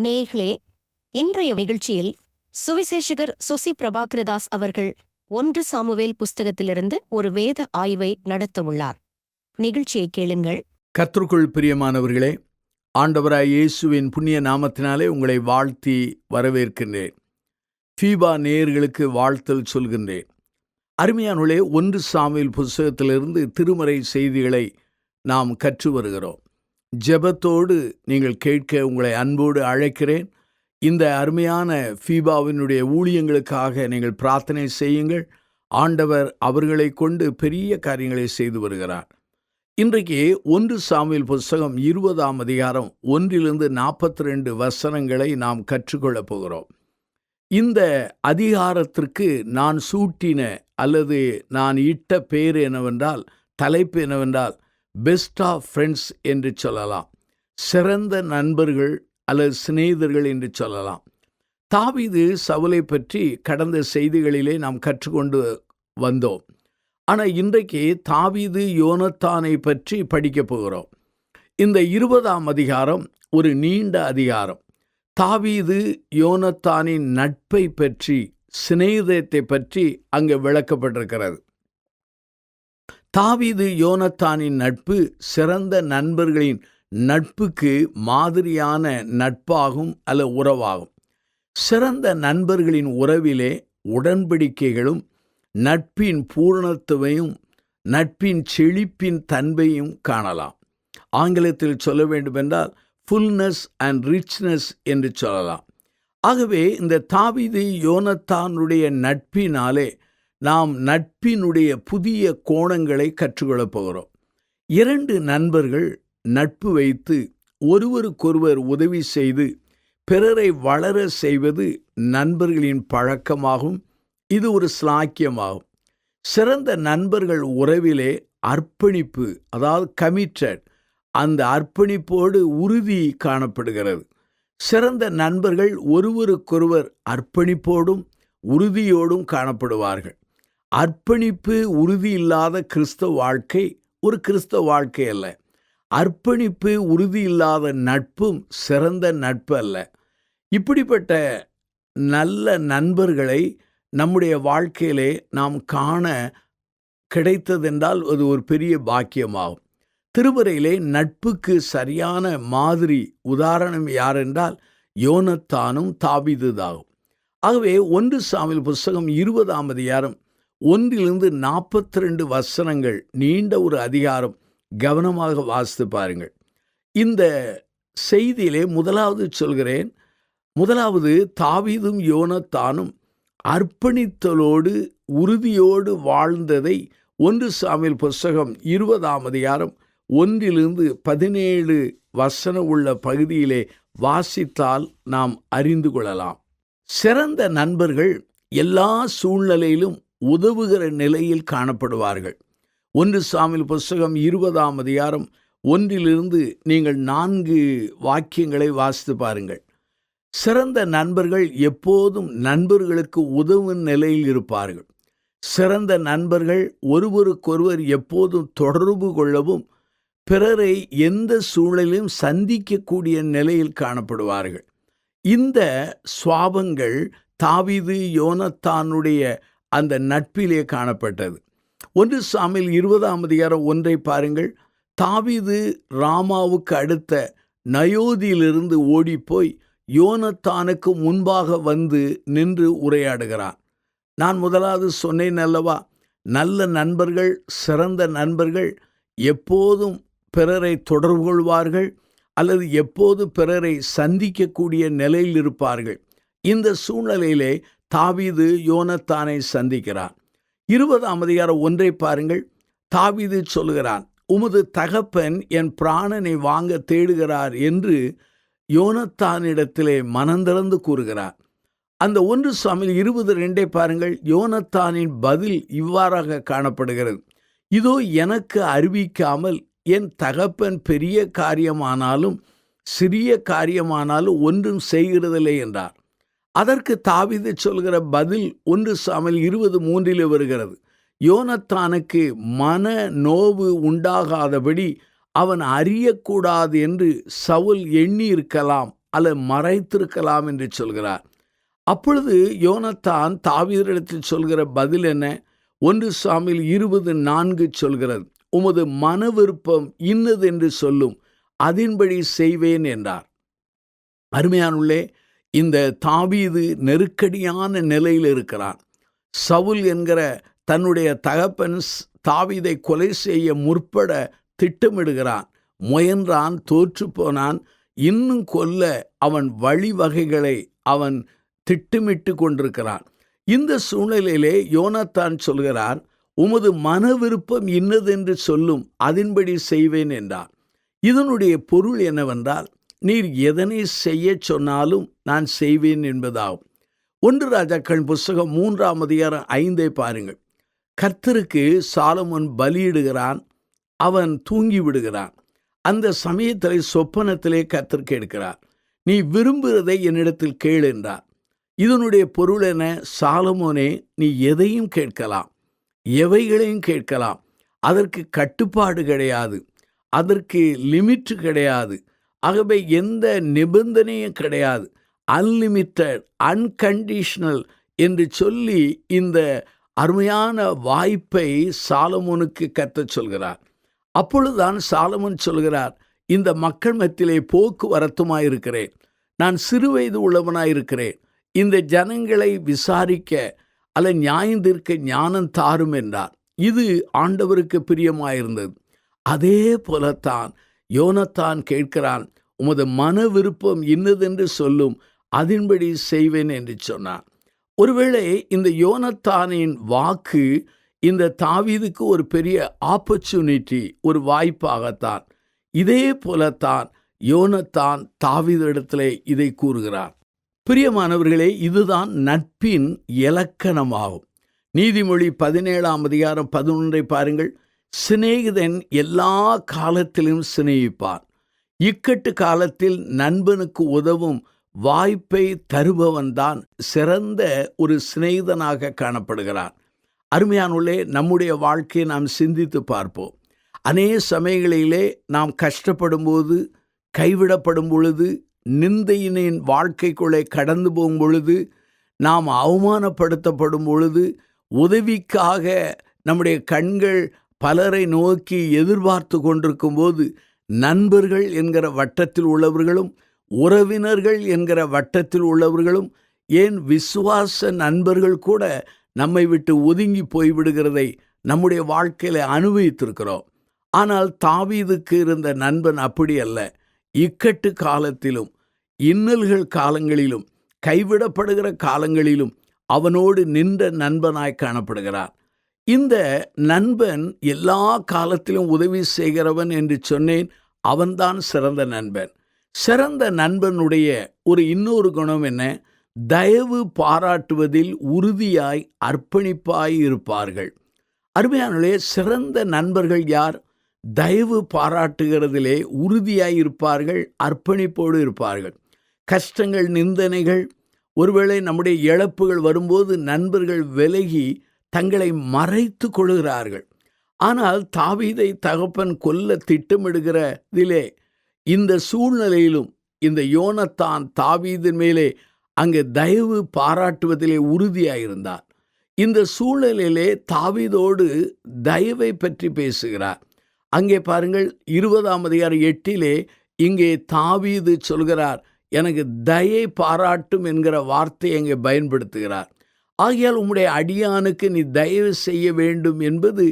நேயர்களே, இன்றைய நிகழ்ச்சியில் சுவிசேஷகர் சுசி பிரபாகரதாஸ் அவர்கள் 1 சாமுவேல் புஸ்தகத்திலிருந்து ஒரு வேத ஆய்வை நடத்தவுள்ளார். நிகழ்ச்சியை கேளுங்கள். கர்த்தருக்குள் பிரியமானவர்களே, ஆண்டவராய் இயேசுவின் புண்ணிய நாமத்தினாலே உங்களை வாழ்த்தி வரவேற்கின்றேன். ஃபீபா நேயர்களுக்கு வாழ்த்தல் சொல்கின்றேன். அருமையானவர்களே, 1 சாமுவேல் புஸ்தகத்திலிருந்து திருமறை செய்திகளை நாம் கற்று வருகிறோம். ஜெபத்தோடு நீங்கள் கேட்க உங்களை அன்போடு அழைக்கிறேன். இந்த அருமையான ஃபீபாவினுடைய ஊழியங்களுக்காக நீங்கள் பிரார்த்தனை செய்யுங்கள். ஆண்டவர் அவர்களை கொண்டு பெரிய காரியங்களை செய்து வருகிறார். இன்றைக்கு 1 சாமுவேல் புஸ்தகம் 20ஆம் அதிகாரம் 1-42 வசனங்களை நாம் கற்றுக்கொள்ளப் போகிறோம். இந்த அதிகாரத்திற்கு நான் சூட்டின அல்லது நான் இட்ட பேர் என்னவென்றால், தலைப்பு என்னவென்றால், பெஸ்ட் ஆஃப் ஃப்ரெண்ட்ஸ் என்று சொல்லலாம். சிறந்த நண்பர்கள் அல்லது சிநேகிதர்கள் என்று சொல்லலாம். தாவீது சவுலை பற்றி கடந்த செய்திகளிலே நாம் கற்றுக்கொண்டு வந்தோம். ஆனால் இன்றைக்கு தாவீது யோனத்தானை பற்றி படிக்கப் போகிறோம். இந்த 20ஆம் அதிகாரம் ஒரு நீண்ட அதிகாரம். தாவீது யோனத்தானின் நட்பை பற்றி, சிநேகிதத்தை பற்றி அங்கே விளக்கப்பட்டிருக்கிறது. தாவீது யோனத்தானின் நட்பு சிறந்த நண்பர்களின் நட்புக்கு மாதிரியான நட்பாகும் அல்ல உறவாகும். சிறந்த நண்பர்களின் உறவிலே உடன்படிக்கைகளும் நட்பின் பூரணத்துவையும் நட்பின் செழிப்பின் தன்மையும் காணலாம். ஆங்கிலத்தில் சொல்ல வேண்டுமென்றால் ஃபுல்னஸ் அண்ட் ரிச்னஸ் என்று சொல்லலாம். ஆகவே இந்த தாவீது யோனத்தானுடைய நட்பினாலே நாம் நட்பினுடைய புதிய கோணங்களை கற்றுக்கொள்ளப் போகிறோம். 2 நண்பர்கள் நட்பு வைத்து ஒருவருக்கொருவர் உதவி செய்து பிறரை வளர செய்வது நண்பர்களின் பழக்கமாகும். இது ஒரு ஸ்லாக்கியமாகும். சிறந்த நண்பர்கள் உறவிலே அர்ப்பணிப்பு, அதாவது கமிட்டட், அந்த அர்ப்பணிப்போடு உறுதி காணப்படுகிறது. சிறந்த நண்பர்கள் ஒருவருக்கொருவர் அர்ப்பணிப்போடும் உறுதியோடும் காணப்படுவார்கள். அர்ப்பணிப்பு உறுதி இல்லாத கிறிஸ்தவ வாழ்க்கை ஒரு கிறிஸ்தவ வாழ்க்கை அல்ல. அர்ப்பணிப்பு உறுதி இல்லாத நட்பும் சிறந்த நட்பு அல்ல. இப்படிப்பட்ட நல்ல நண்பர்களை நம்முடைய வாழ்க்கையிலே நாம் காண கிடைத்ததென்றால் அது ஒரு பெரிய பாக்கியமாகும். திருமறையிலே நட்புக்கு சரியான மாதிரி உதாரணம் யாரென்றால் யோனத்தானும் தாவீதுதாகும். ஆகவே 1 சாமுவேல் புஸ்தகம் 20ஆம் அதிகாரம் 1-42 வசனங்கள், நீண்ட ஒரு அதிகாரம். கவனமாக வாசித்து பாருங்கள். இந்த செய்தியிலே முதலாவது சொல்கிறேன். முதலாவது, தாவீதும் யோனத்தானும் அர்ப்பணித்தலோடு உறுதியோடு வாழ்ந்ததை 1 சாமுவேல் புஸ்தகம் 20ஆம் அதிகாரம் 1-17 வசனம் உள்ள பகுதியிலே வாசித்தால் நாம் அறிந்து கொள்ளலாம். சிறந்த நண்பர்கள் எல்லா சூழ்நிலையிலும் உதவுகிற நிலையில் காணப்படுவார்கள். 1 சாமுவேல் புஸ்தகம் 20ஆம் அதிகாரம் 1 நீங்கள் 4 வாக்கியங்களை வாசித்து பாருங்கள். சிறந்த நண்பர்கள் எப்போதும் நண்பர்களுக்கு உதவும் நிலையில் இருப்பார்கள். சிறந்த நண்பர்கள் ஒருவருக்கொருவர் எப்போதும் தொடர்பு கொள்ளவும் பிறரை எந்த சூழலிலும் சந்திக்கக்கூடிய நிலையில் காணப்படுவார்கள். இந்த சுவாபங்கள் தாவீது யோனத்தானுடைய அந்த நட்பிலே காணப்பட்டது. 1 சாமுவேல் 20ஆம் அதிகாரம் 1 பாருங்கள். தாவீது ராமாவுக்கு அடுத்த நயோதியிலிருந்து ஓடிப்போய் யோனத்தானுக்கு முன்பாக வந்து நின்று உரையாடுகிறான். நான் முதலாவது சொன்னேன் அல்லவா, நல்ல நண்பர்கள், சிறந்த நண்பர்கள் எப்போதும் பிறரை தொடர்பு கொள்வார்கள் அல்லது எப்போது பிறரை சந்திக்கக்கூடிய நிலையில் இருப்பார்கள். இந்த சூழ்நிலையிலே தாவீது யோனத்தானை சந்திக்கிறான். 20ஆம் அதிகாரம் 1 பாருங்கள். தாவீது சொல்கிறான், உமது தகப்பன் என் பிராணனை வாங்க தேடுகிறார் என்று யோனத்தானிடத்திலே மனந்திறந்து கூறுகிறார். அந்த 1 சாமுவேல் 20:2 பாருங்கள். யோனத்தானின் பதில் இவ்வாறாக காணப்படுகிறது. இதோ எனக்கு அறிவிக்காமல் என் தகப்பன் பெரிய காரியமானாலும் சிறிய காரியமானாலும் ஒன்றும் செய்கிறதில்லை என்றார். அதற்கு தாவீது சொல்கிற பதில் 1 சாமுவேல் 20:3 வருகிறது. யோனத்தானுக்கு மன நோவு உண்டாகாதபடி அவன் அறியக்கூடாது என்று சவுல் எண்ணி இருக்கலாம் அல்லது மறைத்திருக்கலாம் என்று சொல்கிறார். அப்பொழுது யோனத்தான் தாவீதிடத்தில் சொல்கிற பதில் என்ன? 1 சாமுவேல் 20:4 சொல்கிறது, உமது மன விருப்பம் இன்னது என்று சொல்லும், அதின்படி செய்வேன் என்றார். அருமையானுள்ளே, இந்த தாவீது நெருக்கடியான நிலையில் இருக்கிறான். சவுல் என்கிற தன்னுடைய தகப்பன் தாவீதை கொலை செய்ய முற்பட திட்டமிடுகிறான். முயன்றான், தோற்று போனான். இன்னும் கொல்ல அவன் வழிவகைகளை அவன் திட்டமிட்டு கொண்டிருக்கிறான். இந்த சூழ்நிலையிலே யோனத்தான் சொல்கிறார், உமது மன விருப்பம் இன்னதென்று சொல்லும், அதின்படி செய்வேன் என்றார். இதனுடைய பொருள் என்னவென்றால், நீர் எதனை செய்ய சொன்னாலும் நான் செய்வேன் என்பதாகும். 1 ராஜாக்கள் புஸ்தகம் 3ஆம் அதிகாரம் 5 பாருங்கள். கர்த்தருக்கு சாலமோன் பலியிடுகிறான். அவன் தூங்கி விடுகிறான். அந்த சமயத்தில் சொப்பனத்திலே கர்த்தர் கேட்கிறார், நீ விரும்புகிறதை என்னிடத்தில் கேள் என்றார். இதனுடைய பொருள் என்ன? சாலமோனே, நீ எதையும் கேட்கலாம், எவைகளையும் கேட்கலாம். அதற்கு கட்டுப்பாடு கிடையாது, அதற்கு லிமிட் கிடையாது. ஆகவே எந்த நிபந்தனையும் கிடையாது. அன்லிமிட்டட், அன்கண்டிஷனல் என்று சொல்லி இந்த அருமையான வாய்ப்பை சாலமோனுக்கு கர்த்தர் சொல்கிறார். அப்பொழுதுதான் சாலமோன் சொல்கிறார், இந்த மக்கள் மத்தியிலே போக்குவரத்துமாயிருக்கிறேன், நான் சிறுவயது உள்ளவனாயிருக்கிறேன், இந்த ஜனங்களை விசாரிக்க அல்ல நியாயந்தீர்க்க ஞானம் தாரும் என்றார். இது ஆண்டவருக்கு பிரியமாயிருந்தது. அதே போலத்தான் யோனத்தான் கேட்கிறான், உமது மன விருப்பம் இன்னதென்று சொல்லும், அதின்படி செய்வேன் என்று சொன்னான். ஒருவேளை இந்த யோனத்தானின் வாக்கு இந்த தாவீதுக்கு ஒரு பெரிய ஆப்பர்ச்சுனிட்டி, ஒரு வாய்ப்பாகத்தான். இதே போலத்தான் யோனத்தான் தாவீதிடத்திலே இதை கூறுகிறார். பிரியமானவர்களே, இதுதான் நட்பின் இலக்கணமாகும். நீதிமொழி 17ஆம் அதிகாரம் 11 பாருங்கள். சிநேகிதன் எல்லா காலத்திலும் சிநேகிப்பான், இக்கட்டு காலத்தில் நண்பனுக்கு உதவும் வாய்ப்பை தருபவன்தான் சிறந்த ஒரு சிநேகிதனாக காணப்படுகிறான். அருமையானுள்ளே, நம்முடைய வாழ்க்கையை நாம் சிந்தித்து பார்ப்போம். அநேக சமயங்களிலே நாம் கஷ்டப்படும் போது, கைவிடப்படும் பொழுது, நிந்தையினின் வாழ்க்கைக்குள்ளே கடந்து போகும் பொழுது, நாம் அவமானப்படுத்தப்படும் பொழுது, உதவிக்காக நம்முடைய கண்கள் பலரை நோக்கி எதிர்பார்த்து கொண்டிருக்கும் போது, நண்பர்கள் என்கிற வட்டத்தில் உள்ளவர்களும், உறவினர்கள் என்கிற வட்டத்தில் உள்ளவர்களும், ஏன் விசுவாச நண்பர்கள் கூட நம்மை விட்டு ஒதுங்கி போய்விடுகிறதை நம்முடைய வாழ்க்கையில் அனுபவித்திருக்கிறோம். ஆனால் தாவீதுக்கு இருந்த நண்பன் அப்படி அல்ல. இக்கட்டு காலத்திலும், இன்னல்கள் காலங்களிலும், கைவிடப்படுகிற காலங்களிலும் அவனோடு நின்ற நண்பனாய் காணப்படுகிறார். இந்த நண்பன் எல்லா காலத்திலும் உதவி செய்கிறவன் என்று சொன்னேன். அவன்தான் சிறந்த நண்பன். சிறந்த நண்பனுடைய இன்னொரு குணம் என்ன? தயவு பாராட்டுவதில் உறுதியாய் அர்ப்பணிப்பாய் இருப்பார்கள். அருமையானே, சிறந்த நண்பர்கள் யார்? தயவு பாராட்டுகிறதிலே உறுதியாய் இருப்பார்கள், அர்ப்பணிப்போடு இருப்பார்கள். கஷ்டங்கள், நிந்தனைகள், ஒருவேளை நம்முடைய இழப்புகள் வரும்போது நண்பர்கள் விலகி தங்களை மறைத்து கொள்கிறார்கள். ஆனால் தாவீதை தகப்பன் கொல்ல திட்டமிடுகிறதிலே, இந்த சூழ்நிலையிலும் இந்த யோனத்தான் தாவீதின் மேலே அங்கே தயவு பாராட்டுவதிலே உறுதியாயிருந்தார். இந்த சூழ்நிலையிலே தாவீதோடு தயவை பற்றி பேசுகிறார். அங்கே பாருங்கள், 20ஆம் அதிகாரம் 8 இங்கே தாவீது சொல்கிறார், எனக்கு தயை பாராட்டும் என்கிற வார்த்தையை அங்கே பயன்படுத்துகிறார். ஆகையால் உம்முடைய அடியானுக்கு நீ தயவு செய்ய வேண்டும் என்பது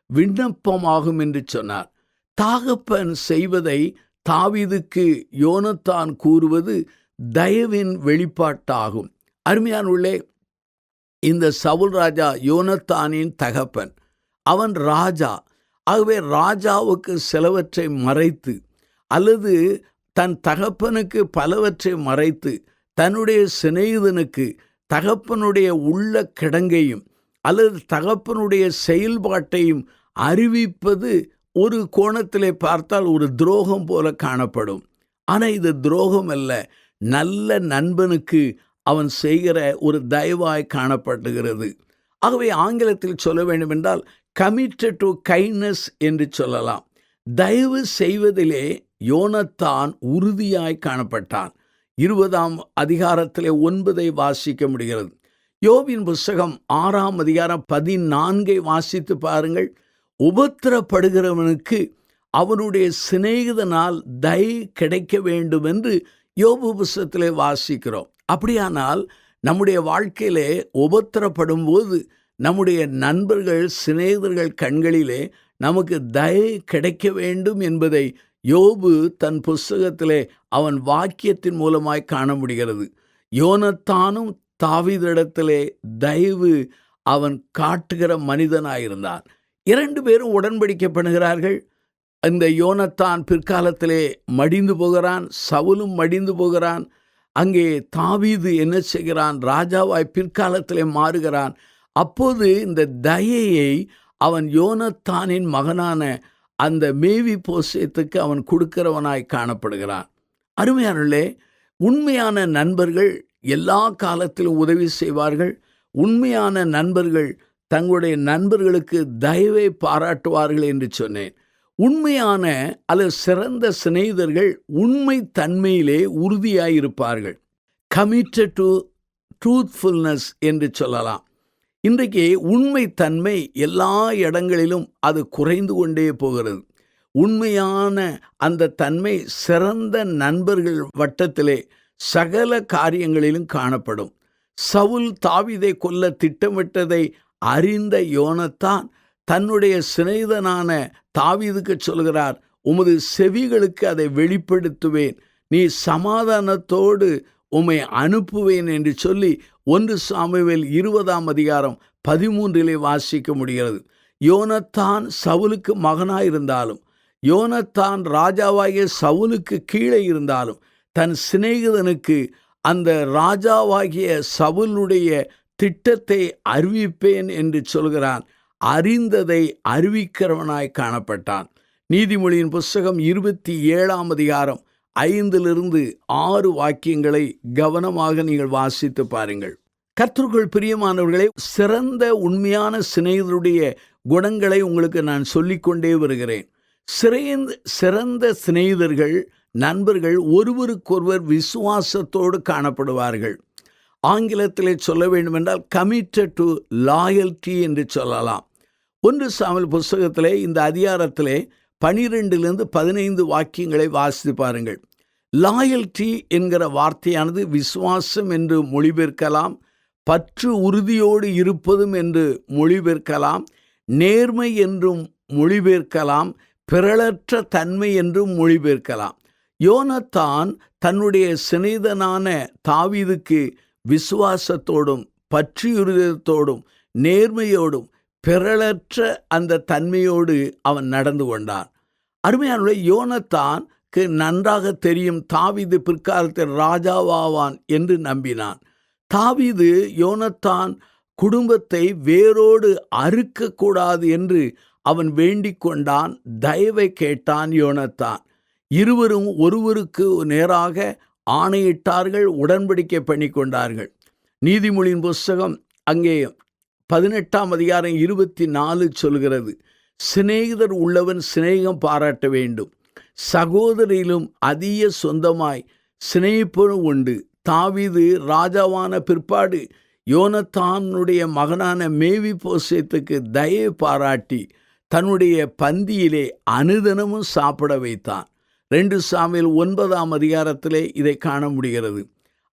விண்ணப்பமாகும் என்று சொன்னார். தகப்பன் செய்வதை தாவீதுக்கு யோனத்தான் கூறுவது தயவின் வெளிப்பாட்டாகும். அருமையானுள்ளே, இந்த சவுல் ராஜா யோனத்தானின் தகப்பன், அவன் ராஜா. ஆகவே ராஜாவுக்கு சிலவற்றை மறைத்து, அல்லது தன் தகப்பனுக்கு பலவற்றை மறைத்து, தன்னுடைய சிநேகிதனுக்கு தகப்பனுடைய உள்ள கிடங்கையும் அல்லது தகப்பனுடைய செயல்பாட்டையும் அறிவிப்பது ஒரு கோணத்திலே பார்த்தால் ஒரு துரோகம் போல காணப்படும். ஆனால் இது துரோகம் அல்ல, நல்ல நண்பனுக்கு அவன் செய்கிற ஒரு தயவாய் காணப்படுகிறது. ஆகவே ஆங்கிலத்தில் சொல்ல வேண்டுமென்றால் கமிட்டட் டு கைண்ட்னஸ் என்று சொல்லலாம். தயவு செய்வதிலே யோனத்தான் உறுதியாய் காணப்பட்டான். 20ஆம் அதிகாரத்திலே 9 வாசிக்க முடிகிறது. யோபின் புஸ்தகம் 6ஆம் அதிகாரம் 14 வாசித்து பாருங்கள். உபத்திரப்படுகிறவனுக்கு அவனுடைய சிநேகிதனால் தயை கிடைக்க வேண்டும் என்று யோபு புஸ்தகத்திலே வாசிக்கிறோம். அப்படியானால் நம்முடைய வாழ்க்கையிலே உபத்திரப்படும் போது நம்முடைய நண்பர்கள் சிநேகிதர்கள் கண்களிலே நமக்கு தயை கிடைக்க வேண்டும் என்பதை யோபு தன் புஸ்தகத்திலே அவன் வாக்கியத்தின் மூலமாய் காண முடிகிறது. யோனத்தானும் தாவீதிடத்திலே தயவு அவன் காட்டுகிற மனிதனாயிருந்தான். 2 பேரும் உடன்படிக்கை பண்ணுகிறார்கள். இந்த யோனத்தான் பிற்காலத்திலே மடிந்து போகிறான், சவுலும் மடிந்து போகிறான். அங்கே தாவீது என்ன செய்கிறான்? ராஜாவாய் பிற்காலத்திலே மாறுகிறான். அப்போது இந்த தயையை அவன் யோனத்தானின் மகனான அந்த மேவி போசேத்துக்கு அவன் கொடுக்கிறவனாய் காணப்படுகிறான். அருமையானவர்களே, உண்மையான நண்பர்கள் எல்லா காலத்திலும் உதவி செய்வார்கள். உண்மையான நண்பர்கள் தங்களுடைய நண்பர்களுக்கு தயவை பாராட்டுவார்கள் என்று சொன்னேன். உண்மையான அல்லது சிறந்த சிநேகிதர்கள் உண்மை தன்மையிலே உறுதியாயிருப்பார்கள். கமிட்டட் டு ட்ரூத்ஃபுல்னஸ் என்று சொல்லலாம். இன்றைக்கு உண்மை தன்மை எல்லா இடங்களிலும் அது குறைந்து கொண்டே போகிறது. உண்மையான அந்த தன்மை சிறந்த நண்பர்கள் வட்டத்திலே சகல காரியங்களிலும் காணப்படும். சவுல் தாவீதை கொல்ல திட்டமிட்டதை அறிந்த யோனத்தான் தன்னுடைய சிநேகிதனான தாவீதுக்கு சொல்கிறார், உமது செவிகளுக்கு அதை வெளிப்படுத்துவேன், நீ சமாதானத்தோடு உம்மை அனுப்புவேன் என்று சொல்லி 1 சாமுவேல் 20ஆம் அதிகாரம் 13 வாசிக்க முடிகிறது. யோனத்தான் சவுலுக்கு மகனாயிருந்தாலும், யோனத்தான் ராஜாவாகிய சவுலுக்கு கீழே இருந்தாலும், தன் சிநேகிதனுக்கு அந்த ராஜாவாகிய சவுலுடைய திட்டத்தை அறிவிப்பேன் என்று சொல்கிறான். அறிந்ததை அறிவிக்கிறவனாய் காணப்பட்டான். நீதிமொழியின் புஸ்தகம் 27ஆம் அதிகாரம் 5-6 வாக்கியங்களை கவனமாக நீங்கள் வாசித்து பாருங்கள். கர்த்தருக்குள் பிரியமானவர்களே, சிறந்த உண்மையான சிநேகிதருடைய குணங்களை உங்களுக்கு நான் சொல்லிக்கொண்டே வருகிறேன். சிறந்த சிநேகிதர்கள் நண்பர்கள் ஒருவருக்கொருவர் விசுவாசத்தோடு காணப்படுவார்கள். ஆங்கிலத்திலே சொல்ல வேண்டுமென்றால் கமிட்டட் டு லாயல்டி என்று சொல்லலாம். 1 சாமுவேல் புஸ்தகத்திலே இந்த அதிகாரத்திலே 12-15 வாக்கியங்களை வாசித்து பாருங்கள். லாயல்டி என்கிற வார்த்தையானது விசுவாசம் என்று மொழிபெயர்க்கலாம், பற்று உறுதியோடு இருப்பதும் என்று மொழிபெயர்க்கலாம், நேர்மை என்றும் மொழிபெயர்க்கலாம், பிறழற்ற தன்மை என்றும் மொழிபெயர்க்கலாம். யோனத்தான் தன்னுடைய சிநேகிதனான தாவீதுக்கு விசுவாசத்தோடும் பற்றியுறுதியோடும் நேர்மையோடும் பிறழற்ற அந்த தன்மையோடு அவன் நடந்து கொண்டான். அருமையான யோனத்தானுக்கு நன்றாக தெரியும் தாவீது பிற்காலத்தில் ராஜாவாவான் என்று நம்பினான். தாவீது யோனத்தான் குடும்பத்தை வேரோடு அறுக்கக்கூடாது என்று அவன் வேண்டிக் கொண்டான். தயவை கேட்டான் யோனத்தான். இருவரும் ஒருவருக்கு நேராக ஆணையிட்டார்கள், உடன்படிக்கை பண்ணி கொண்டார்கள். நீதிமொழியின் புஸ்தகம் அங்கே 18ஆம் அதிகாரம் 24 சொல்கிறது, சிநேகிதர் உள்ளவன் சிநேகம் பாராட்ட வேண்டும், சகோதரிலும் அதிக சொந்தமாய் சிநேகிப்பனும் உண்டு. தாவீது ராஜாவான பிற்பாடு யோனத்தானுடைய மகனான மேவி போசேத்துக்கு தயை பாராட்டி தன்னுடைய பந்தியிலே அனுதினமும் சாப்பிட வைத்தான். 2 சாமுவேல் 9ஆம் அதிகாரத்திலே இதை காண முடிகிறது.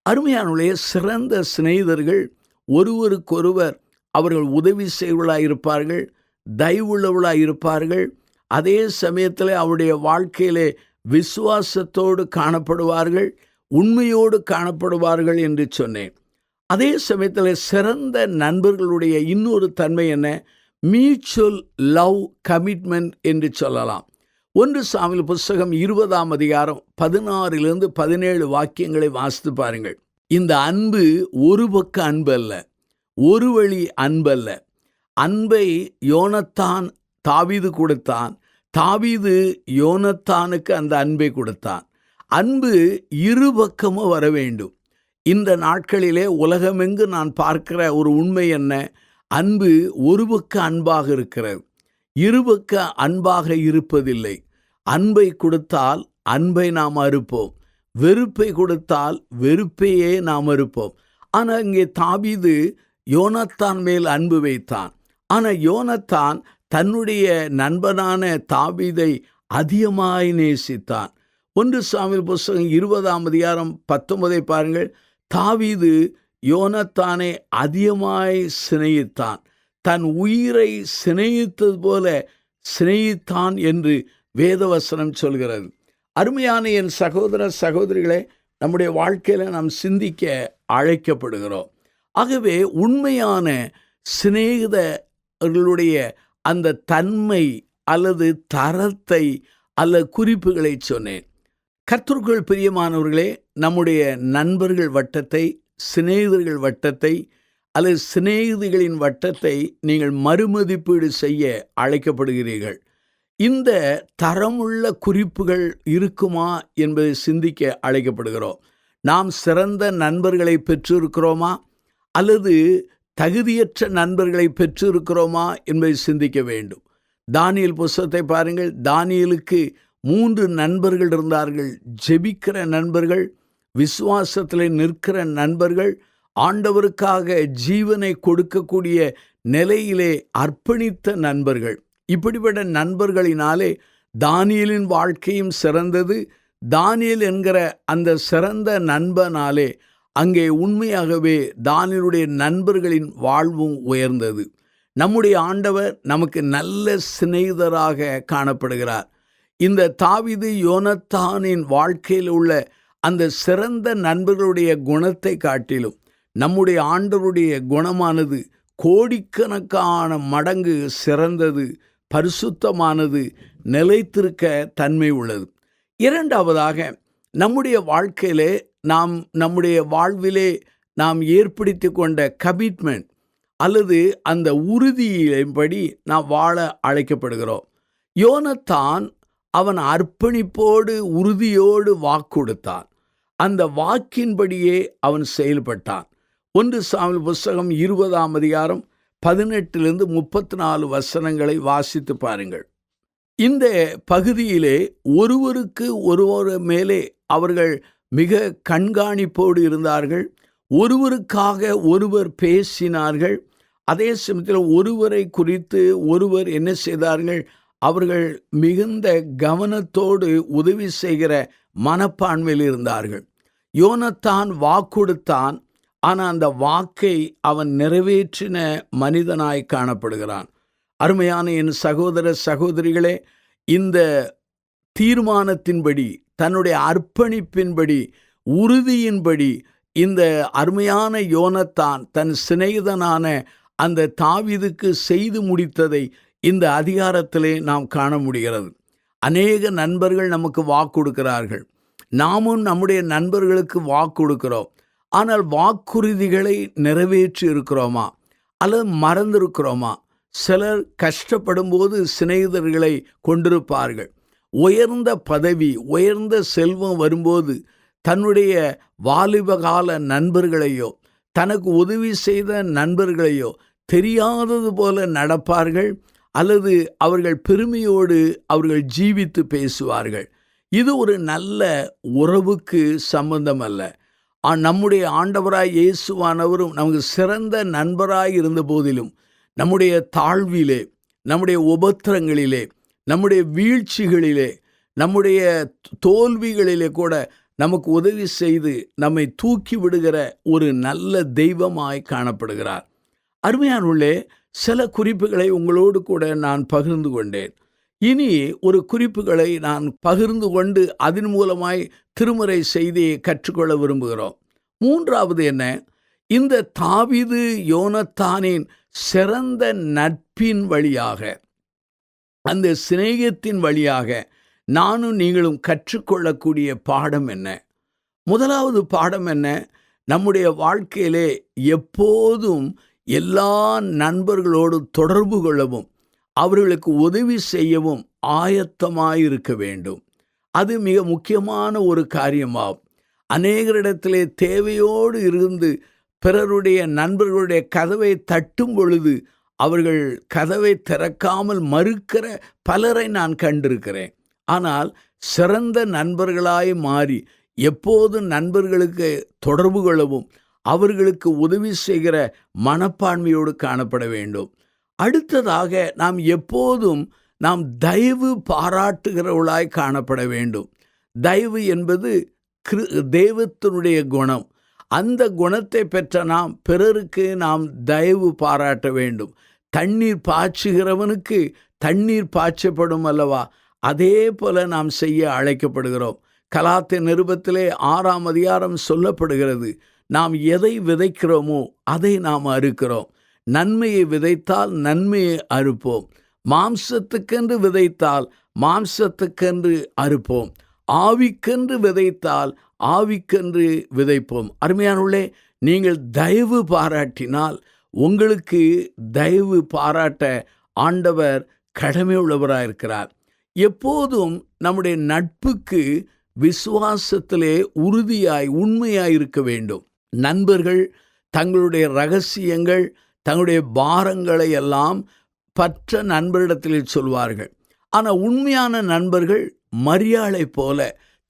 அருமையானுடைய சிறந்த சிநேகிதர்கள் ஒருவருக்கொருவர் அவர்கள் உதவி செய்வர்களாயிருப்பார்கள், தயவுள்ளவர்களாயிருப்பார்கள். அதே சமயத்தில் அவருடைய வாழ்க்கையிலே விசுவாசத்தோடு காணப்படுவார்கள், உண்மையோடு காணப்படுவார்கள் என்று சொன்னேன். அதே சமயத்தில் சிறந்த நண்பர்களுடைய இன்னொரு தன்மை என்ன? மியூச்சுவல் லவ் கமிட்மெண்ட் என்று சொல்லலாம். 1 சாமுவேல் புஸ்தகம் 20ஆம் அதிகாரம் 16-17 வாக்கியங்களை வாசித்து பாருங்கள். இந்த அன்பு ஒரு பக்க அன்பு அல்ல, ஒரு வழி அன்பல்ல. அன்பை யோனத்தான் தாவீது கொடுத்தான், தாவீது யோனத்தானுக்கு அந்த அன்பை கொடுத்தான். அன்பு இரு பக்கமும் வர வேண்டும். இந்த நாட்களிலே உலகமெங்கு நான் பார்க்கிற ஒரு உண்மை என்ன? அன்பு ஒரு பக்க அன்பாக இருக்கிறது, இருபக்க அன்பாக இருப்பதில்லை. அன்பை கொடுத்தால் அன்பை நாம் அறுப்போம், வெறுப்பை கொடுத்தால் வெறுப்பையே நாம் இருப்போம். ஆனால் இங்கே தாவீது யோனத்தான் மேல் அன்பு வைத்தான். ஆனால் யோனத்தான் தன்னுடைய நண்பனான தாவீதை அதிகமாய் நேசித்தான். 1 சாமுவேல் புஸ்தகம் 20ஆம் அதிகாரம் 19 பாருங்கள். தாவீது யோனத்தானை அதிகமாய் சிநேகித்தான், தன் உயிரை சிநேகித்தது போல சிநேகித்தான் என்று வேதவசனம் சொல்கிறது. அருமையான என் சகோதர சகோதரிகளே, நம்முடைய வாழ்க்கையில் நாம் சிந்திக்க அழைக்கப்படுகிறோம். ஆகவே உண்மையான சிநேகிதர்களுடைய அந்த தன்மை அல்லது தரத்தை அல்லது குறிப்புகளை சொன்னேன். கர்த்தருக்குள் பிரியமானவர்களே, நம்முடைய நண்பர்கள் வட்டத்தை, சிநேகிதர்கள் வட்டத்தை அல்லது சிநேகிதிகளின் வட்டத்தை நீங்கள் மறுமதிப்பீடு செய்ய அழைக்கப்படுகிறீர்கள். இந்த தரமுள்ள குறிப்புகள் இருக்குமா என்பதை சிந்திக்க அழைக்கப்படுகிறோம். நாம் சிறந்த நண்பர்களை பெற்றிருக்கிறோமா அல்லது தகுதியற்ற நண்பர்களை பெற்றிருக்கிறோமா என்பதை சிந்திக்க வேண்டும். தானியேல் புஸ்தகத்தை பாருங்கள். தானியேலுக்கு 3 நண்பர்கள் இருந்தார்கள். ஜெபிக்கிற நண்பர்கள், விசுவாசத்தில் நிற்கிற நண்பர்கள், ஆண்டவருக்காக ஜீவனை கொடுக்கக்கூடிய நிலையிலே அர்ப்பணித்த நண்பர்கள். இப்படிப்பட்ட நண்பர்களினாலே தானியேலின் வாழ்க்கையும் சிறந்தது. தானியேல் என்கிற அந்த சிறந்த நண்பனாலே அங்கே உண்மையாகவே தானியேலுடைய நண்பர்களின் வாழ்வும் உயர்ந்தது. நம்முடைய ஆண்டவர் நமக்கு நல்ல சிநேகிதராக காணப்படுகிறார். இந்த தாவீது யோனத்தானின் வாழ்க்கையில் உள்ள அந்த சிறந்த நண்பர்களுடைய குணத்தை காட்டிலும் நம்முடைய ஆண்டவருடைய குணமானது கோடிக்கணக்கான மடங்கு சிறந்தது, பரிசுத்தமானது, நிலைத்திருக்க தன்மை உள்ளது. இரண்டாவதாக, நம்முடைய வாழ்க்கையிலே நம்முடைய வாழ்விலே நாம் ஏற்படுத்தி கொண்ட கமிட்மெண்ட் அல்லது அந்த உறுதியின்படி நாம் வாழ அழைக்கப்படுகிறோம். யோனத்தான் அவன் அர்ப்பணிப்போடு உறுதியோடு வாக்கு கொடுத்தான். அந்த வாக்கின்படியே அவன் செயல்பட்டான். 1 சாமுவேல் புஸ்தகம் 20ஆம் அதிகாரம் 18 34 வசனங்களை வாசித்து பாருங்கள். இந்த பகுதியிலே ஒருவருக்கு ஒருவர் மேலே அவர்கள் மிக கண்காணிப்போடு இருந்தார்கள். ஒருவருக்காக ஒருவர் பேசினார்கள். அதே சமயத்தில் ஒருவரை குறித்து ஒருவர் என்ன செய்தார்கள்? அவர்கள் மிகுந்த கவனத்தோடு உதவி செய்கிற மனப்பான்மையில் இருந்தார்கள். யோனத்தான் வாக்குடுத்தான். ஆனால் அந்த வாக்கை அவன் நிறைவேற்றின மனிதனாய் காணப்படுகிறான். அருமையான என் சகோதர சகோதரிகளே, இந்த தீர்மானத்தின்படி, தன்னுடைய அர்ப்பணிப்பின்படி, உறுதியின்படி இந்த அருமையான யோனத்தான் தன் சிநேகிதனான அந்த தாவீதுக்கு செய்து முடித்ததை இந்த அதிகாரத்திலே நாம் காண முடிகிறது. அநேக நண்பர்கள் நமக்கு வாக்கு கொடுக்கிறார்கள். நாமும் நம்முடைய நண்பர்களுக்கு வாக்கு கொடுக்கிறோம். ஆனால் வாக்குறுதிகளை நிறைவேற்றி இருக்கிறோமா அல்லது மறந்திருக்கிறோமா? சிலர் கஷ்டப்படும் போது சிநேகிதர்களை கொண்டிருப்பார்கள். உயர்ந்த பதவி, உயர்ந்த செல்வம் வரும்போது தன்னுடைய வாலிபகால நண்பர்களையோ தனக்கு உதவி செய்த நண்பர்களையோ தெரியாதது போல நடப்பார்கள் அல்லது அவர்கள் பெருமையோடு அவர்கள் ஜீவித்து பேசுவார்கள். இது ஒரு நல்ல உறவுக்கு சம்பந்தம் அல்ல. நம்முடைய ஆண்டவராய் இயேசுவானவரும் நமக்கு சிறந்த நண்பராய் இருந்த போதிலும் நம்முடைய தாழ்விலே, நம்முடைய உபத்திரங்களிலே, நம்முடைய வீழ்ச்சிகளிலே, நம்முடைய தோல்விகளிலே கூட நமக்கு உதவி செய்து நம்மை தூக்கி விடுகிற ஒரு நல்ல தெய்வமாய் காணப்படுகிறார். அருமையானவர்களே, சில குறிப்புகளை உங்களோடு கூட நான் பகிர்ந்து கொண்டேன். இனி ஒரு குறிப்புகளை நான் பகிர்ந்து கொண்டு அதன் மூலமாய் திருமறை செய்தியை கற்றுக்கொள்ள விரும்புகிறோம். மூன்றாவது என்ன? இந்த தாவீது யோனத்தானின் சிறந்த நட்பின் வழியாக, அந்த சிநேகத்தின் வழியாக நானும் நீங்களும் கற்றுக்கொள்ளக்கூடிய பாடம் என்ன? முதலாவது பாடம் என்ன? நம்முடைய வாழ்க்கையிலே எப்போதும் எல்லா நண்பர்களோடு தொடர்பு கொள்ளவும் அவர்களுக்கு உதவி செய்யவும் ஆயத்தமாயிருக்க வேண்டும். அது மிக முக்கியமான ஒரு காரியமாகும். அநேகரிடத்திலே தேவையோடு இருந்து பிறருடைய நண்பர்களுடைய கதவை தட்டும் பொழுது அவர்கள் கதவை திறக்காமல் மறுக்கிற பலரை நான் கண்டிருக்கிறேன். ஆனால் சிறந்த நண்பர்களாய் மாறி எப்போதும் நண்பர்களுக்கு தொடர்பு கொள்ளவும் அவர்களுக்கு உதவி செய்கிற மனப்பான்மையோடு காணப்பட வேண்டும். அடுத்ததாக நாம் எப்போதும் தயவு பாராட்டுகிறவர்களாய் காணப்பட வேண்டும். தயவு என்பது தெய்வத்தினுடைய குணம். அந்த குணத்தை பெற்ற நாம் பிறருக்கு தயவு பாராட்ட வேண்டும். தண்ணீர் பாய்ச்சுகிறவனுக்கு தண்ணீர் பாய்ச்சப்படும் அல்லவா? அதே போல நாம் செய்ய அழைக்கப்படுகிறோம். கலாத்தியர் நிருபத்திலே 6ஆம் அதிகாரம் சொல்லப்படுகிறது, நாம் எதை விதைக்கிறோமோ அதை நாம் அறுக்கிறோம். நன்மையை விதைத்தால் நன்மையை அறுப்போம். மாம்சத்துக்கென்று விதைத்தால் மாம்சத்துக்கென்று அறுப்போம். ஆவிக்கென்று விதைத்தால் ஆவிக்கென்று விதைப்போம். அருமையானவர்களே, நீங்கள் தயவு பாராட்டினால் உங்களுக்கு தயவு பாராட்ட ஆண்டவர் கடமை உள்ளவராயிருக்கிறார். எப்போதும் நம்முடைய நட்புக்கு விசுவாசத்திலே உறுதியாய் உண்மையாய் இருக்க வேண்டும். நண்பர்கள் தங்களுடைய ரகசியங்கள் தங்களுடைய பாரங்களை எல்லாம் பற்ற நண்பரிடத்திலே சொல்வார்கள். ஆனால் உண்மையான நண்பர்கள் மரியாளை போல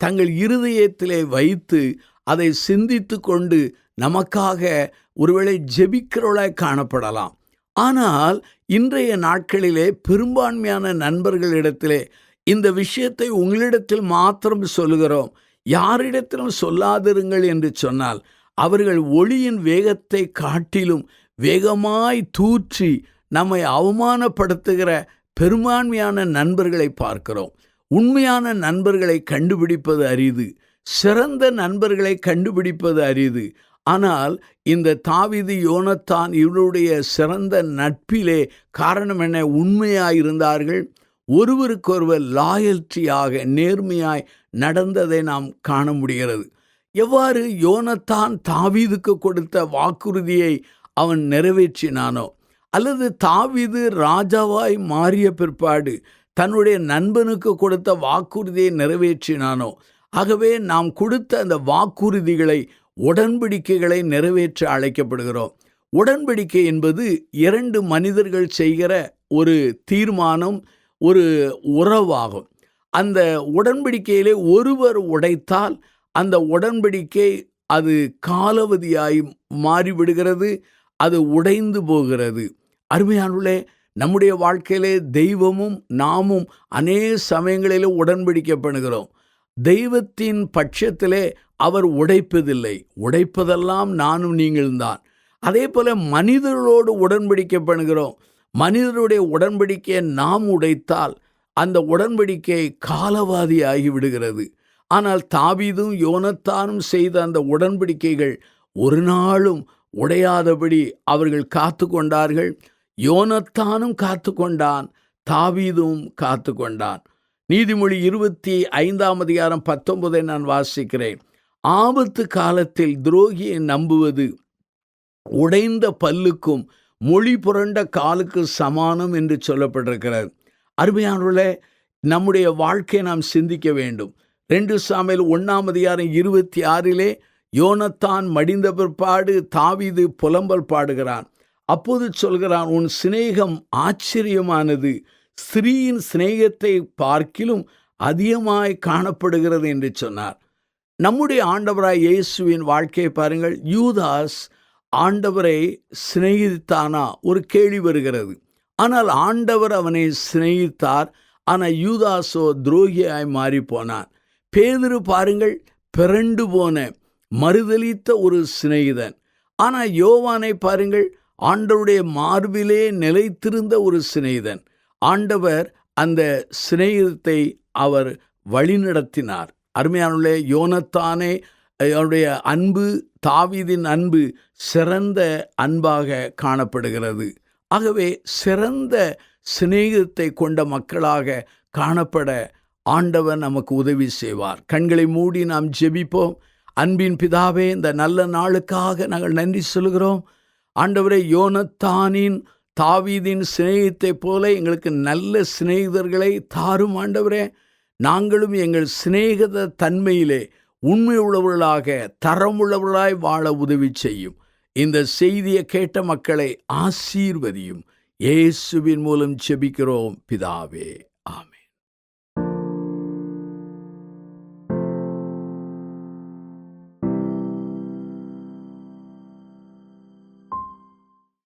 தங்கள் இருதயத்திலே வைத்து அதை சிந்தித்து கொண்டு நமக்காக ஒருவேளை ஜெபிக்கிறவளாய் காணப்படலாம். ஆனால் இன்றைய நாட்களிலே பெரும்பான்மையான நண்பர்களிடத்திலே இந்த விஷயத்தை உங்களிடத்தில் மாத்திரம் சொல்லுகிறோம், யாரிடத்திலும் சொல்லாதிருங்கள் என்று சொன்னால் அவர்கள் ஒளியின் வேகத்தை காட்டிலும் வேகமாய் தூற்றி நம்மை அவமானப்படுத்துகிற பெரும்பான்மையான நண்பர்களை பார்க்கிறோம். உண்மையான நண்பர்களை கண்டுபிடிப்பது அரிது, சிறந்த நண்பர்களை கண்டுபிடிப்பது அரிது. ஆனால் இந்த தாவீது யோனத்தான் இவருடைய சிறந்த நட்பிலே காரணம் என்ன? உண்மையாயிருந்தார்கள். ஒருவருக்கொருவர் லாயல்ட்டியாக நேர்மையாய் நடந்ததை நாம் காண முடிகிறது. எவ்வாறு யோனத்தான் தாவீதுக்கு கொடுத்த வாக்குறுதியை அவன் நிறைவேற்றினானோ, அல்லது தாவீது ராஜாவாய் மாறிய பிற்பாடு தன்னுடைய நண்பனுக்கு கொடுத்த வாக்குறுதியை நிறைவேற்றினானோ, ஆகவே நாம் கொடுத்த அந்த வாக்குறுதிகளை உடன்படிக்கைகளை நிறைவேற்ற அழைக்கப்படுகிறோம். உடன்படிக்கை என்பது 2 மனிதர்கள் செய்கிற ஒரு தீர்மானம், ஒரு உறவாகும். அந்த உடன்படிக்கையிலே ஒருவர் உடைத்தால் அந்த உடன்படிக்கை அது காலாவதியாய் மாறிவிடுகிறது, அது உடைந்து போகிறது. அருமையானவர்களே, நம்முடைய வாழ்க்கையிலே தெய்வமும் நாமும் அநேக சமயங்களிலே உடன்படிக்கை பண்ணுகிறோம். தெய்வத்தின் பட்சத்திலே அவர் உடைப்பதில்லை, உடைப்பதெல்லாம் நானும் நீங்கள்தான். அதே போல மனிதர்களோடு உடன்படிக்கை பண்ணுகிறோம். மனிதருடைய உடன்படிக்கையை நாம் உடைத்தால் அந்த உடன்படிக்கை காலவாதி ஆகிவிடுகிறது. ஆனால் தாவீதும் யோனத்தானும் செய்த அந்த உடன்படிக்கைகள் ஒரு நாளும் உடையாதபடி அவர்கள் காத்து கொண்டார்கள். யோனத்தானும் காத்து கொண்டான், தாவீதும் காத்து கொண்டான். நீதிமொழி 25ஆம் அதிகாரம் 19 நான் வாசிக்கிறேன். ஆபத்து காலத்தில் துரோகியை நம்புவது உடைந்த பல்லுக்கும் மொழி புரண்ட காலுக்கு சமானம் என்று சொல்லப்பட்டிருக்கிறது. அருமையானவர்களே, நம்முடைய வாழ்க்கையை நாம் சிந்திக்க வேண்டும். 2 சாமுவேல் 1ஆம் அதிகாரம் 26 யோனத்தான் மடிந்த பிற்பாடு தாவீது புலம்பல் பாடுகிறான். அப்போது சொல்கிறான், உன் சிநேகம் ஆச்சரியமானது, ஸ்திரீயின் சிநேகத்தை பார்க்கிலும் அதிகமாய் காணப்படுகிறது என்று சொன்னார். நம்முடைய ஆண்டவராய் இயேசுவின் வாழ்க்கையை பாருங்கள். யூதாஸ் ஆண்டவரை சிநேகித்தானா? ஒரு கேள்வி வருகிறது. ஆனால் ஆண்டவர் அவனை சிநேகித்தார். ஆனால் யூதாஸோ துரோகியாய் மாறி போனான். பேதுரு பாருங்கள், பிறண்டு போன மறுதலித்த ஒரு சிநேகிதன். ஆனால் யோவானை பாருங்கள், ஆண்டவருடைய மார்பிலே நிலைத்திருந்த ஒரு சிநேகிதன். ஆண்டவர் அந்த சிநேகிதத்தை அவர் வழிநடத்தினார். அருமையானவர்களே, யோனத்தானே அவருடைய அன்பு, தாவீதின் அன்பு சிறந்த அன்பாக காணப்படுகிறது. ஆகவே சிறந்த சிநேகிதத்தை கொண்ட மக்களாக காணப்பட ஆண்டவர் நமக்கு உதவி செய்வார். கண்களை மூடி நாம் ஜெபிப்போம். அன்பின் பிதாவே, இந்த நல்ல நாளுக்காக நாங்கள் நன்றி சொல்கிறோம். ஆண்டவரே, யோனத்தானின் தாவீதின் சிநேகித்தை போல எங்களுக்கு நல்ல சிநேகிதர்களை தாரும் ஆண்டவரே. நாங்களும் எங்கள் சிநேகித தன்மையிலே உண்மை உள்ளவர்களாக தரமுள்ளவர்களாய் வாழ உதவி செய்யும். இந்த செய்தியை கேட்ட மக்களை ஆசீர்வதியும். இயேசுவின் மூலம் ஜெபிக்கிறோம் பிதாவே, ஆமென்.